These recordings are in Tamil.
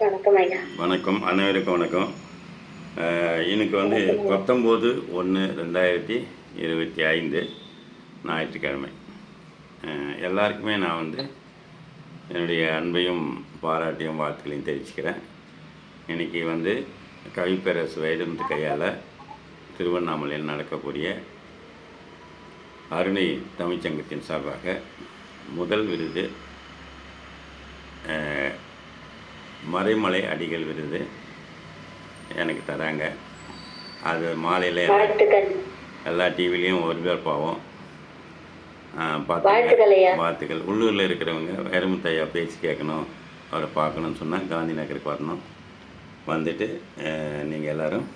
வணக்கம் ஐயா. வணக்கம், அனைவருக்கும் வணக்கம். எனக்கு வந்து 19/1/2025 ஞாயிற்றுக்கிழமை. எல்லாருக்குமே நான் வந்து என்னுடைய அன்பையும் பாராட்டியும் வாழ்த்துக்களையும் தெரிவிச்சுக்கிறேன். இன்றைக்கி வந்து கவிப்பேரரசு வைரமுத்து கையால் திருவண்ணாமலையில் நடக்கக்கூடிய அருணை தமிழ்ச்சங்கத்தின் சார்பாக முதல் விருது மறைமலை அடிகள் விருது எனக்கு தராங்க. அது மாலையில் எல்லா டிவிலையும் ஒளிபரப்பாகும். வாழ்த்துக்கள். உள்ளூரில் இருக்கிறவங்க வைரமுத்தையா பேச்சு கேட்கணும், அவரை பார்க்கணுன்னு சொன்னால் காந்தி நகருக்கு வரணும். வந்துட்டு நீங்கள் எல்லோரும்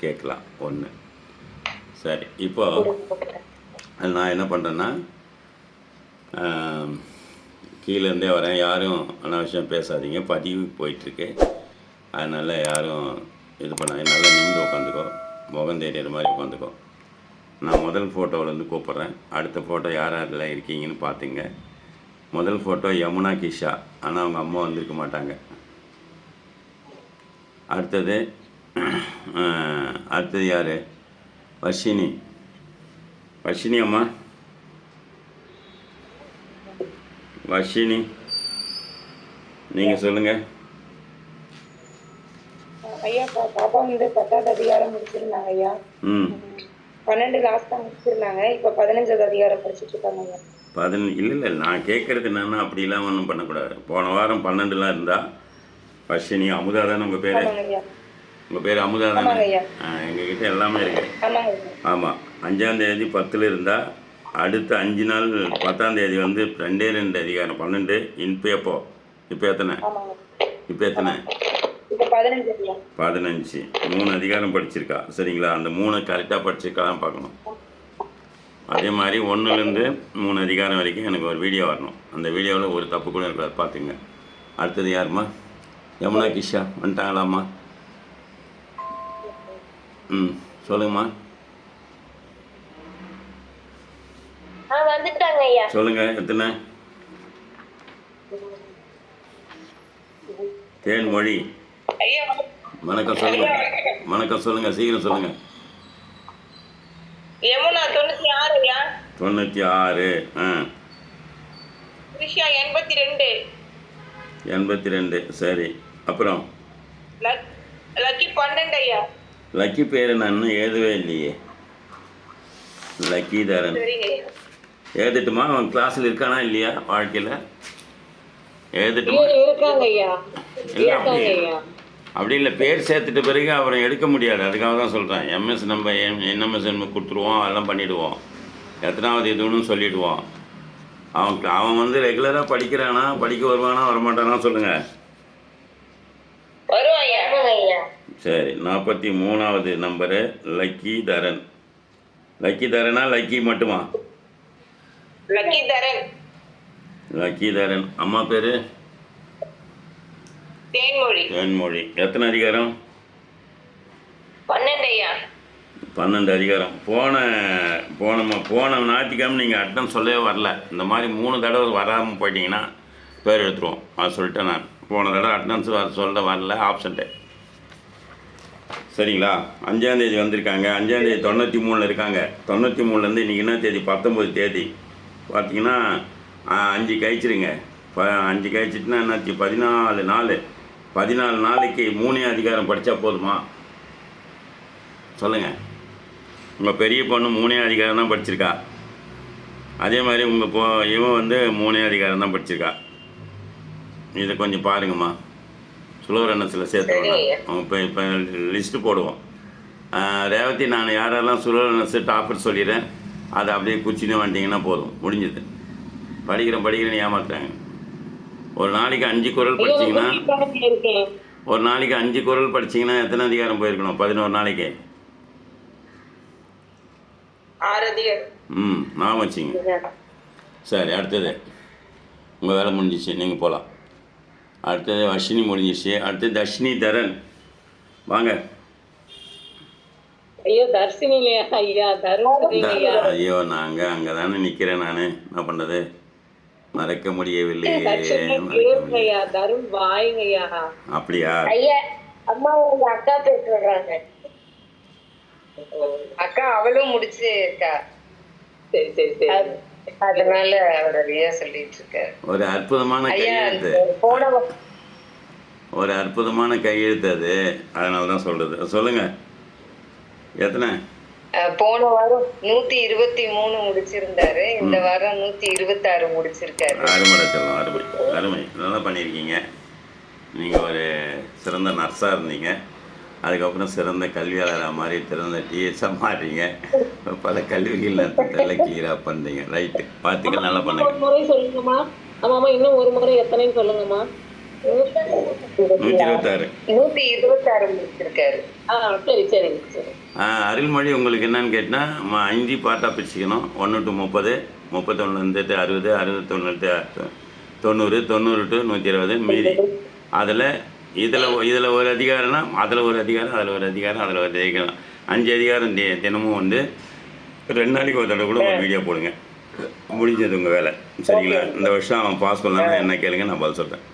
கேட்கலாம். ஒன்று சரி. இப்போது நான் என்ன பண்ணுறேன்னா, கீழேருந்தே வரேன். யாரும் அனாவசியம் பேசாதீங்க, பதிவு போயிட்டுருக்கு. அதனால் யாரும் இது பண்ணாங்க. நல்லா நிமிந்து உட்காந்துக்கோ, முகம் தெரியிற மாதிரி உட்காந்துக்கோ. நான் முதல் ஃபோட்டோவிலேருந்து கூப்பிட்றேன். அடுத்த ஃபோட்டோ யார் யாரெல்லாம் இருக்கீங்கன்னு பார்த்துங்க. முதல் ஃபோட்டோ யமுனா கிஷா, ஆனால் அவங்க அம்மா வந்திருக்க மாட்டாங்க. அடுத்தது யார்? வர்ஷினி அம்மா. வர்ஷினி, நீங்கள் சொல்லுங்கள். ஐயா, பாப்பா வந்து 10வது அதிகாரம் முடிச்சிருந்தாங்க ஐயா. 12 லாஸ்ட்டாக முடிச்சிருந்தாங்க. இப்போ 15வது அதிகாரம் படிச்சுட்டு இருக்காங்க ஐயா. இல்லை, நான் கேட்குறது என்னன்னா, அப்படிலாம் ஒன்றும் பண்ணக்கூடாது. போன வாரம் 12லாம் இருந்தால் வர்ஷினி, அமுதா தானே உங்கள் பேர்? உங்கள் பேர் அமுதா தானே? எங்ககிட்ட எல்லாமே இருக்குது. ஆமாம். 5ஆம் தேதி 10ல் இருந்தால் அடுத்த 5 நாள் 10ஆம் தேதி வந்து 2 அதிகாரம் 12. இப்போ எத்தனை? 15. 3 அதிகாரம் படிச்சிருக்கா. சரிங்களா? அந்த 3 கரெக்டாக படிச்சிருக்காதான் பார்க்கணும். அதே மாதிரி 1லேருந்து 3 அதிகாரம் வரைக்கும் எனக்கு ஒரு வீடியோ வரணும். அந்த வீடியோவில் ஒரு தப்பு கூட இருக்காது, பார்த்துங்க. அடுத்தது யாரும்மா? யமுனா கிஷா வந்துட்டாங்களாம்மா? சொல்லுங்கம்மா. சொல்லுங்க, எத்தனை? தேன்மொழி, வணக்கம். சொல்லுங்க, வணக்கம். சொல்லுங்க, சீக்கிரம் சொல்லுங்க. 96. 82. சரி. அப்புறம் லக்கி பேர் நான் இன்னும் எழுதவே இல்லையே. லக்கி தரன் எழுதிட்டுமா? அவன் கிளாஸில் இருக்கானா இல்லையா? வாழ்க்கையில் எழுதிட்டுமா? அப்படி இல்லை, பேர் சேர்த்துட்ட பிறகு அவரை எடுக்க முடியாது. அதுக்காக தான் சொல்கிறேன். எம்எஸ் நம்ம என்எம்எஸ் கொடுத்துருவோம், அதெல்லாம் பண்ணிவிடுவோம். எத்தனாவது இதுன்னு சொல்லிவிடுவோம். அவன் வந்து ரெகுலராக படிக்கிறானா, படிக்க வருவானா, வரமாட்டானா? சொல்லுங்கள். சரி. 43வது நம்பரு லக்கி தரன். லக்கி தரனா லக்கி மட்டுமா? லக்கி தரன். அம்மா பேர் தேன்மொழி. எத்தனை அதிகாரம்? 12 அதிகாரம். போன ஞாயிற்றுக்கிழமை நீங்கள் அட்டன் சொல்லவே வரல. இந்த மாதிரி 3 தடவை வராமல் போயிட்டீங்கன்னா பேர் எடுத்துருவோம். அது சொல்லிட்டேன் நான். போன தடவை அட்டனன்ஸ் சொல்ல வரல, ஆப்சண்ட்டு. சரிங்களா? 5ஆம் தேதி வந்திருக்காங்க. 5ஆம் தேதி 93 இருக்காங்க. 93லேருந்து இன்றைக்கி என்ன தேதி? 19 தேதி. பார்த்தீங்கன்னா 5 கழிச்சிருங்க. 5 கழிச்சிட்டுனா என்னாச்சு? 14 நாள். 14 நாளைக்கு 3 அதிகாரம் படித்தா போதுமா? சொல்லுங்கள். உங்கள் பெரிய பொண்ணு 3 அதிகாரம் தான் படிச்சிருக்கா. அதே மாதிரி உங்கள் இவன் வந்து 3 அதிகாரம் தான் படிச்சிருக்கா. இதை கொஞ்சம் பாருங்கம்மா. சுலோரனஸில் சேர்த்துருவோம். இப்போ லிஸ்ட்டு போடுவோம். ரேவதி, நான் யாரெல்லாம் சுலோரனஸு டாப்பர் சொல்லிடுறேன். அதை அப்படியே குச்சின்னு வந்துட்டிங்கன்னா போதும், முடிஞ்சது. படிக்கிறேன்னு ஏமாத்துறாங்க. ஒரு நாளைக்கு 5 குறள் படிச்சிங்கன்னா எத்தனை அதிகாரம் போயிருக்கணும்? 11 நாளைக்கு. 6 அதிகாரம். நான் வச்சிங்க. சரி. அடுத்தது உங்கள் வேலை முடிஞ்சிச்சு, நீங்கள் போகலாம். அடுத்தது வர்ஷினி முடிஞ்சிச்சு. அடுத்தது தர்ஷினி தரன், வாங்க. ஐயோ, நாங்கள் அங்கே தானே நிற்கிறேன். நான் என்ன பண்ணுறது? மறக்க முடியவில்லை. கேளுங்கய்யா, தருண் வாயுங்கய்யா. அப்படியா? ஐயா அம்மா உங்க அக்கா பேசுறாங்க. அக்கா அவளும் முடிச்சு இருக்கா. சரி சரி சரி. அதனால அவர் ஐயா சொல்லிட்டு இருக்காரு. ஒரு அற்புதமான கையெழுத்து, ஒரு அற்புதமான கையெழுத்து அது. அதனால தான் சொல்றது. சொல்லுங்க, எத்தனை? போன வாரம் 123 முடிச்சிருந்தாரு. இந்த வாரம் 126 முடிச்சிருக்காரு. அருமை சொல்லும், அருமை அருமை. நல்லா பண்ணியிருக்கீங்க. நீங்கள் ஒரு சிறந்த நர்ஸாக இருந்தீங்க, அதுக்கப்புறம் சிறந்த கல்வியாளராக மாறி சிறந்த டிஎஸ்ஸாக மாறீங்க. பல கல்விகள் எல்லாம் கிளியராக பண்ணுறீங்க. ரைட்டு, பார்த்துக்க, நல்லா பண்ணுங்க. ஒரு முறை சொல்லுங்கம்மா. ஆமாம்மா, இன்னும் ஒரு முறை எத்தனைன்னு சொல்லுங்கம்மா. 126. 126 முடிச்சிருக்காரு. சரி சரி சரி. அருள்மொழி, உங்களுக்கு என்னன்னு கேட்டால் 5 பார்ட்டாக பிரிச்சுக்கணும். 1 to 30, 31 to 60, 61 to 90, 90 to 120 மீதி. அதில் இதில் ஒரு அதிகாரம்னா அதில் ஒரு அதிகாரம், அதில் ஒரு அதிகாரம், அதில் ஒரு அதிகாரம், 5 அதிகாரம் தினமும் வந்து 2 நாளைக்கு ஒரு தடவை கூட ஒரு வீடியோ போடுங்க. முடிஞ்சது உங்கள் வேலை. சரிங்களா? இந்த வருஷம் அவன் பாஸ் பண்ணலான்னா என்ன கேளுங்க, நான் பதில் சொல்கிறேன்.